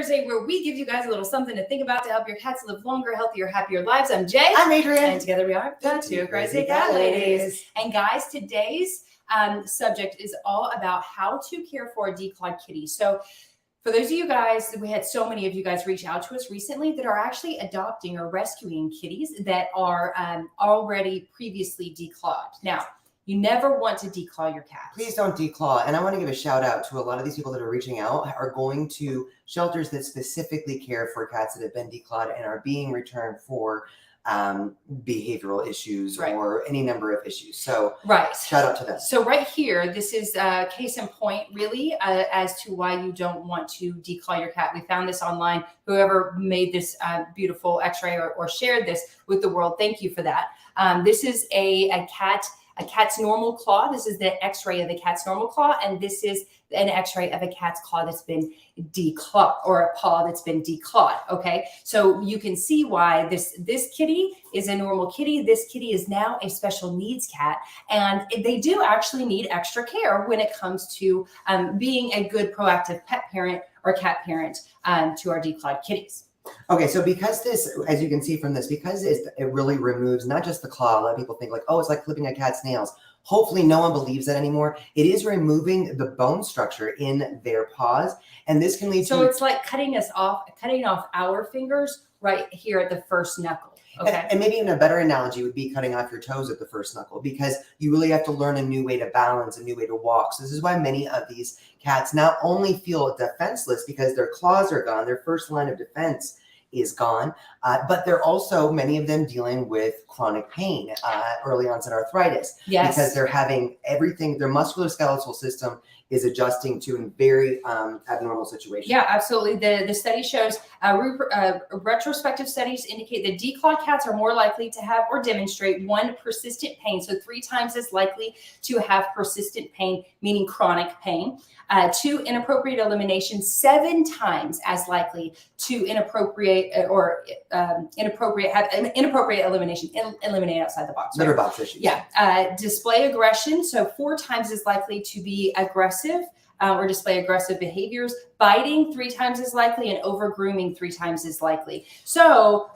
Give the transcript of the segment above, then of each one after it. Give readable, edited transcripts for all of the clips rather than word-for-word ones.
Thursday, where we give you guys a little something to think about to help your cats live longer, healthier, happier lives. I'm Jay. I'm Adrian. And together we are the Two Crazy Cat Ladies. And guys, today's subject is all about how to care for a declawed kitty. So for those of you guys, we had so many of you guys reach out to us recently that are actually adopting or rescuing kitties that are already previously declawed. Now, you never want to declaw your cat. Please don't declaw. And I want to give a shout out to a lot of these people that are reaching out are going to shelters that specifically care for cats that have been declawed and are being returned for behavioral issues or any number of issues. So shout out to them. So right here, this is a case in point really as to why you don't want to declaw your cat. We found this online. Whoever made this beautiful x-ray or shared this with the world, thank you for that. This is a cat's normal claw. This is the x-ray of the cat's normal claw. And this is an x-ray of a cat's claw that's been declawed, or a paw that's been declawed. Okay. So you can see why this kitty is a normal kitty. This kitty is now a special needs cat. And they do actually need extra care when it comes to being a good proactive pet parent or cat parent to our declawed kitties. Okay, so because this, as you can see from this, because it really removes not just the claw, a lot of people think like, oh, it's like clipping a cat's nails. Hopefully no one believes that anymore. It is removing the bone structure in their paws. And this can lead to... So it's like cutting off our fingers right here at the first knuckle. Okay. And maybe even a better analogy would be cutting off your toes at the first knuckle, because you really have to learn a new way to balance, a new way to walk. So this is why many of these cats not only feel defenseless because their claws are gone, their first line of defense is gone, but they're also, many of them, dealing with chronic pain, early onset arthritis. Yes. Because they're having everything, their musculoskeletal system is adjusting to a very abnormal situation. Yeah, absolutely. The study shows, retrospective studies indicate that declawed cats are more likely to have or demonstrate 1, persistent pain. So 3 times as likely to have persistent pain, meaning chronic pain. 2, inappropriate elimination, 7 times as likely to inappropriate elimination, eliminate outside the box. Litter box issues. Yeah. Display aggression. So 4 times as likely to be aggressive or display aggressive behaviors. Biting 3 times as likely, and over grooming 3 times as likely. So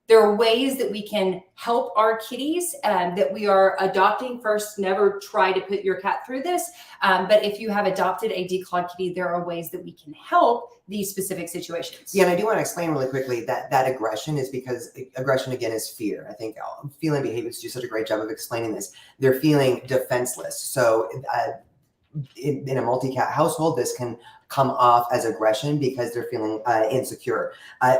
there are ways that we can help our kitties that we are adopting. First, never try to put your cat through this. But if you have adopted a declawed kitty, there are ways that we can help these specific situations. Yeah, and I do want to explain really quickly that aggression is because aggression, again, is fear. I think feline behaviors do such a great job of explaining this. They're feeling defenseless. So in a multi-cat household, this can come off as aggression because they're feeling insecure.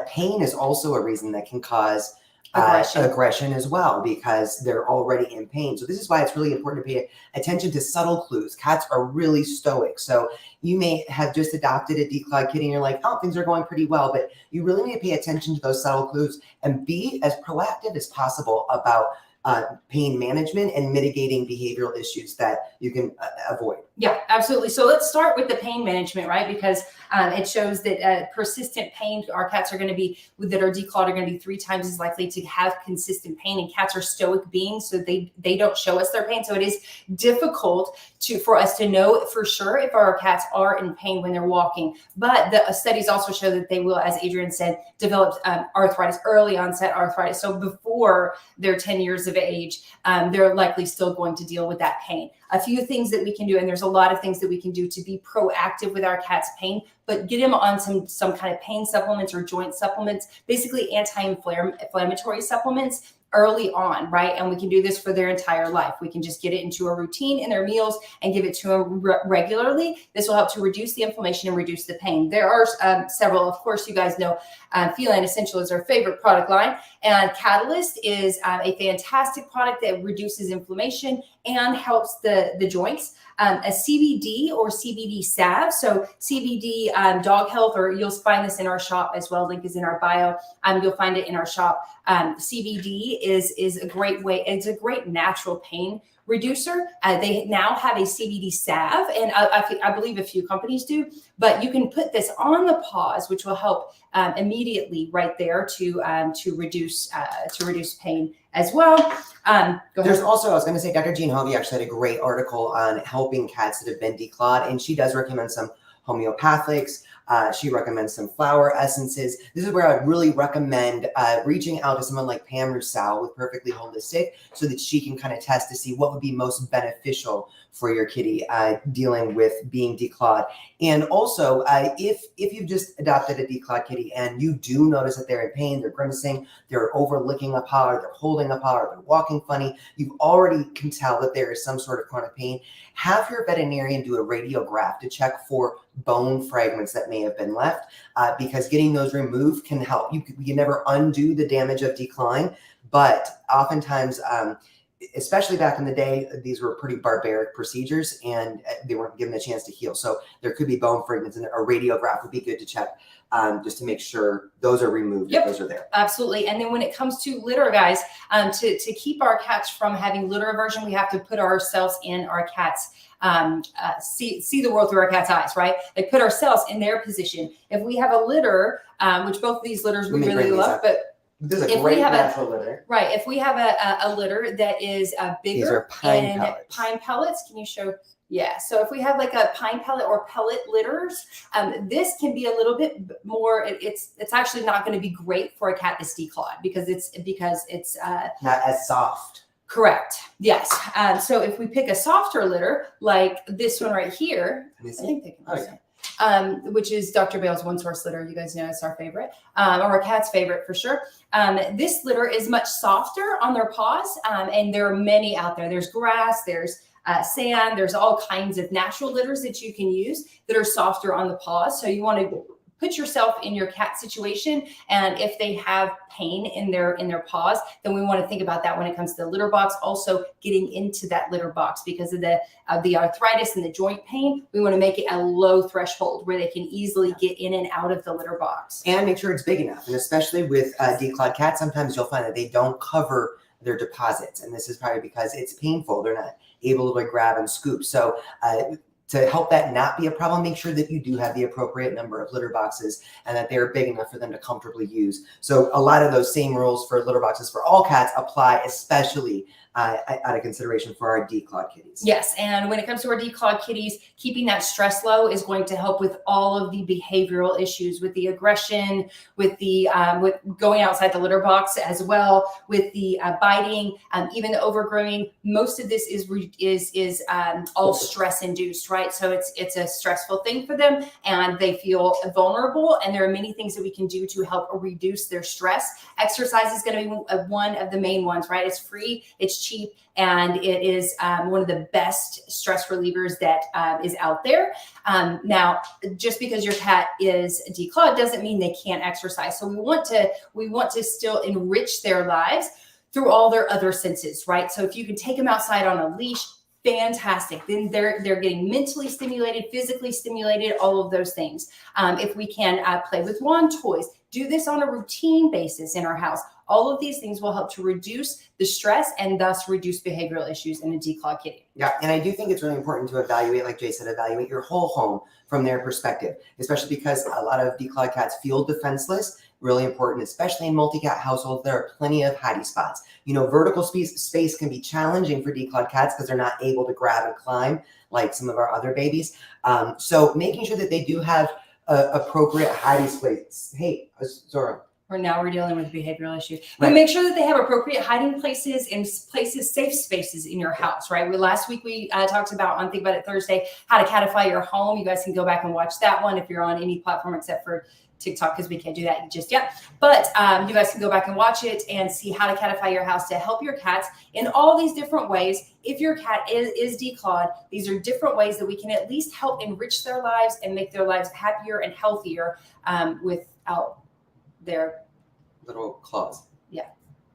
Pain is also a reason that can cause aggression as well, because they're already in pain. So this is why it's really important to pay attention to subtle clues. Cats are really stoic. So you may have just adopted a declawed kitty and you're like, oh, things are going pretty well, but you really need to pay attention to those subtle clues and be as proactive as possible about pain management and mitigating behavioral issues that you can avoid. Yeah, absolutely. So let's start with the pain management, right? Because it shows that persistent pain, our cats are going to be, that are declawed, are going to be 3 times as likely to have consistent pain. And cats are stoic beings, so they don't show us their pain. So it is difficult for us to know for sure if our cats are in pain when they're walking. But the studies also show that they will, as Adrian said, develop arthritis, early onset arthritis. So before they're 10 years of age, they're likely still going to deal with that pain. A few things that we can do, and there's a lot of things that we can do to be proactive with our cat's pain, but get them on some kind of pain supplements or joint supplements, basically anti-inflammatory supplements early on, right? And we can do this for their entire life. We can just get it into a routine in their meals and give it to them regularly. This will help to reduce the inflammation and reduce the pain. There are several, of course, you guys know Feline Essential is our favorite product line, and Catalyst is a fantastic product that reduces inflammation and helps the joints. A CBD or CBD salve. So CBD dog health, or you'll find this in our shop as well. Link is in our bio. You'll find it in our shop. CBD is a great way. It's a great natural pain reducer. They now have a CBD salve, and I believe a few companies do, but you can put this on the paws, which will help immediately right there to reduce pain as well. There's also, I was going to say, Dr. Jean Hovey actually had a great article on helping cats that have been declawed, and she does recommend some homeopathics. She recommends some flower essences. This is where I would really recommend reaching out to someone like Pam Roussel with Perfectly Holistic so that she can kind of test to see what would be most beneficial for your kitty dealing with being declawed. And also, if you've just adopted a declawed kitty and you do notice that they're in pain, they're grimacing, they're overlicking a paw, or they're holding a paw, or they're walking funny, you already can tell that there is some sort of chronic pain, have your veterinarian do a radiograph to check for bone fragments that may have been left, because getting those removed can help. You never undo the damage of declawing, but oftentimes, especially back in the day, these were pretty barbaric procedures and they weren't given a chance to heal. So there could be bone fragments, and a radiograph would be good to check just to make sure those are removed if those are there. Absolutely. And then when it comes to litter, guys, to keep our cats from having litter aversion, we have to put ourselves in our cats' see the world through our cat's eyes, right? Like put ourselves in their position. If we have a litter, which both of these litters we really love, but this is a great natural litter. Right. If we have a litter that is bigger, these are pine pellets. Pine pellets, can you show? Yeah. So if we have like a pine pellet or pellet litters, this can be a little bit more. It's actually not going to be great for a cat that's declawed because it's not as soft. Correct. Yes. So if we pick a softer litter like this one right here, I think they can use it. Which is Dr. Bale's one source litter. You guys know it's our favorite, or our cat's favorite for sure. This litter is much softer on their paws, and there are many out there. There's grass, there's sand, there's all kinds of natural litters that you can use that are softer on the paws. So you want to put yourself in your cat situation, and if they have pain in their paws, then we want to think about that when it comes to the litter box. Also getting into that litter box because of the arthritis and the joint pain, we want to make it a low threshold where they can easily get in and out of the litter box. And make sure it's big enough. And especially with declawed cats, sometimes you'll find that they don't cover their deposits, and this is probably because it's painful. They're not able to grab and scoop. So to help that not be a problem, make sure that you do have the appropriate number of litter boxes and that they're big enough for them to comfortably use. So a lot of those same rules for litter boxes for all cats apply, especially out of consideration for our declawed kitties. Yes, and when it comes to our declawed kitties, keeping that stress low is going to help with all of the behavioral issues, with the aggression, with the with going outside the litter box as well, with the biting, even the overgrooming. Most of this is all stress induced, right? So it's a stressful thing for them, and they feel vulnerable. And there are many things that we can do to help reduce their stress. Exercise is going to be one of the main ones, right? It's free, it's cheap, and it is one of the best stress relievers that is out there. Now, just because your cat is declawed doesn't mean they can't exercise. So we want to still enrich their lives through all their other senses, right? So if you can take them outside on a leash, fantastic. Then they're getting mentally stimulated, physically stimulated, all of those things. If we can play with wand toys, do this on a routine basis in our house. All of these things will help to reduce the stress and thus reduce behavioral issues in a declawed kitty. Yeah, and I do think it's really important to evaluate, like Jay said, evaluate your whole home from their perspective, especially because a lot of declawed cats feel defenseless. Really important, especially in multi-cat households. There are plenty of hidey spots. You know, vertical space can be challenging for declawed cats because they're not able to grab and climb like some of our other babies. So making sure that they do have appropriate hidey space. Hey, Zora. Now we're dealing with behavioral issues. But make sure that they have appropriate hiding places and safe spaces in your house, right? Last week we talked about on Think About It Thursday, how to catify your home. You guys can go back and watch that one if you're on any platform except for TikTok, because we can't do that just yet. But you guys can go back and watch it and see how to catify your house to help your cats in all these different ways. If your cat is declawed, these are different ways that we can at least help enrich their lives and make their lives happier and healthier without their little claws. Yeah.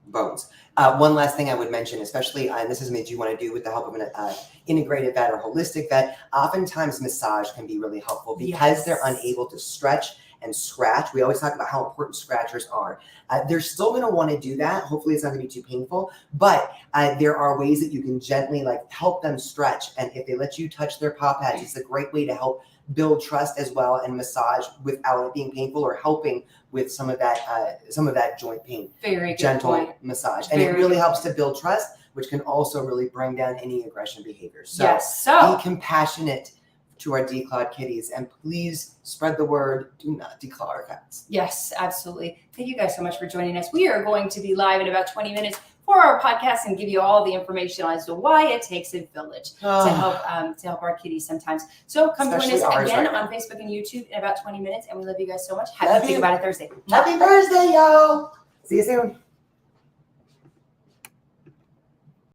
Bones. One last thing I would mention, especially, and this is something you want to do with the help of an integrated vet or holistic vet, oftentimes massage can be really helpful because they're unable to stretch and scratch. We always talk about how important scratchers are. They're still going to want to do that. Hopefully it's not going to be too painful, but there are ways that you can gently help them stretch. And if they let you touch their paw pads, it's a great way to help build trust as well and massage without it being painful or helping with some of that joint pain. Very good gentle point. Massage. And it really helps to build trust, which can also really bring down any aggression behaviors. So, yes. So be compassionate to our declawed kitties. And please spread the word. Do not declaw our cats. Yes, absolutely. Thank you guys so much for joining us. We are going to be live in about 20 minutes for our podcast and give you all the information as to why it takes a village to help our kitties sometimes. So come join us again on Facebook and YouTube in about 20 minutes. And we love you guys so much. Happy Think About It Thursday. Happy Thursday, y'all. See you soon.